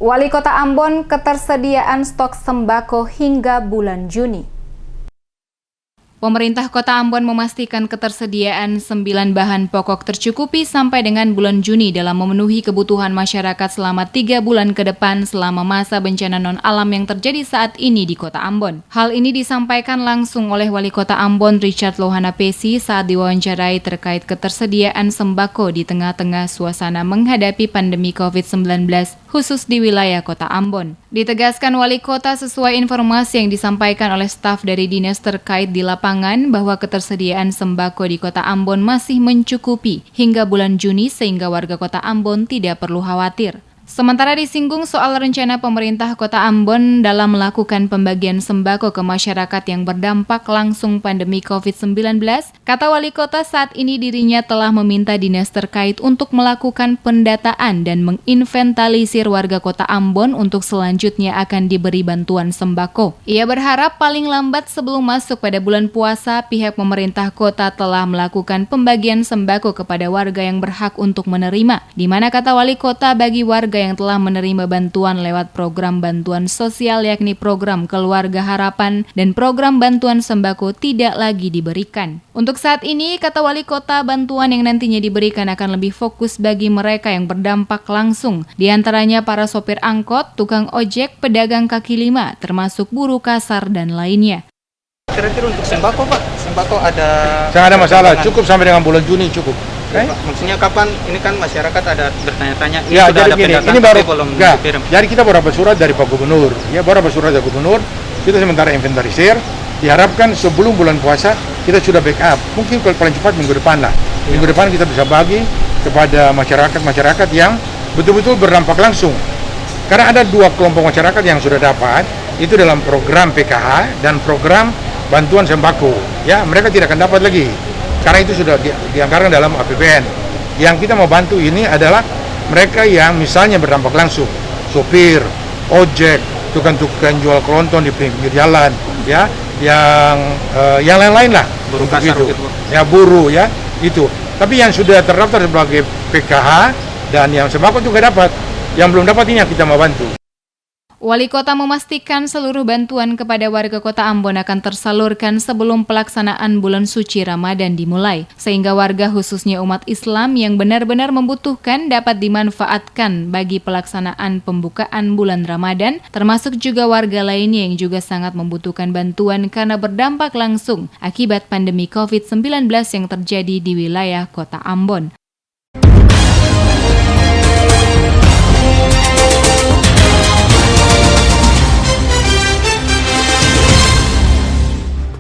Wali Kota Ambon ketersediaan stok sembako hingga bulan Juni. Pemerintah Kota Ambon memastikan ketersediaan 9 bahan pokok tercukupi sampai dengan bulan Juni dalam memenuhi kebutuhan masyarakat selama 3 bulan ke depan selama masa bencana non-alam yang terjadi saat ini di Kota Ambon. Hal ini disampaikan langsung oleh Wali Kota Ambon Richard Lohana Pesi saat diwawancarai terkait ketersediaan sembako di tengah-tengah suasana menghadapi pandemi COVID-19 khusus di wilayah Kota Ambon. Ditegaskan Wali Kota sesuai informasi yang disampaikan oleh staf dari dinas terkait di lapangan bahwa ketersediaan sembako di Kota Ambon masih mencukupi hingga bulan Juni sehingga warga Kota Ambon tidak perlu khawatir. Sementara disinggung soal rencana pemerintah Kota Ambon dalam melakukan pembagian sembako ke masyarakat yang berdampak langsung pandemi COVID-19, kata Wali Kota saat ini dirinya telah meminta dinas terkait untuk melakukan pendataan dan menginventarisir warga Kota Ambon untuk selanjutnya akan diberi bantuan sembako. Ia berharap paling lambat sebelum masuk pada bulan puasa, pihak pemerintah kota telah melakukan pembagian sembako kepada warga yang berhak untuk menerima, di mana kata Wali Kota bagi warga yang telah menerima bantuan lewat program bantuan sosial yakni program Keluarga Harapan dan program bantuan sembako tidak lagi diberikan. Untuk saat ini, kata Wali Kota, bantuan yang nantinya diberikan akan lebih fokus bagi mereka yang berdampak langsung, di antaranya para sopir angkot, tukang ojek, pedagang kaki lima, termasuk buruh kasar dan lainnya. Kira-kira untuk sembako Pak, sembako ada... Tidak ada masalah, cukup sampai dengan bulan Juni cukup. Ya, Pak. Maksudnya kapan? Ini kan masyarakat ada bertanya-tanya. Ya, jadi begini, ini baru belum dikirim. Jadi kita beberapa surat dari Pak Gubernur. Ya, beberapa surat dari Gubernur. Kita sementara inventarisir. Diharapkan sebelum bulan puasa kita sudah backup. Mungkin paling cepat minggu depan lah. Minggu depan kita bisa bagi kepada masyarakat yang betul-betul berdampak langsung. Karena ada 2 kelompok masyarakat yang sudah dapat itu dalam program PKH dan program bantuan sembako. Ya, mereka tidak akan dapat lagi. Karena itu sudah dianggarkan dalam APBN. Yang kita mau bantu ini adalah mereka yang misalnya berdampak langsung, sopir, ojek, tukang-tukang jual kelontong di pinggir jalan, ya, yang lain-lain lah, buruh kasar gitu. Ya, buruh ya, itu. Tapi yang sudah terdaftar sebagai PKH dan yang sembako juga dapat. Yang belum dapat ini yang kita mau bantu. Wali Kota memastikan seluruh bantuan kepada warga Kota Ambon akan tersalurkan sebelum pelaksanaan bulan suci Ramadan dimulai, sehingga warga khususnya umat Islam yang benar-benar membutuhkan dapat dimanfaatkan bagi pelaksanaan pembukaan bulan Ramadan, termasuk juga warga lainnya yang juga sangat membutuhkan bantuan karena berdampak langsung akibat pandemi COVID-19 yang terjadi di wilayah Kota Ambon.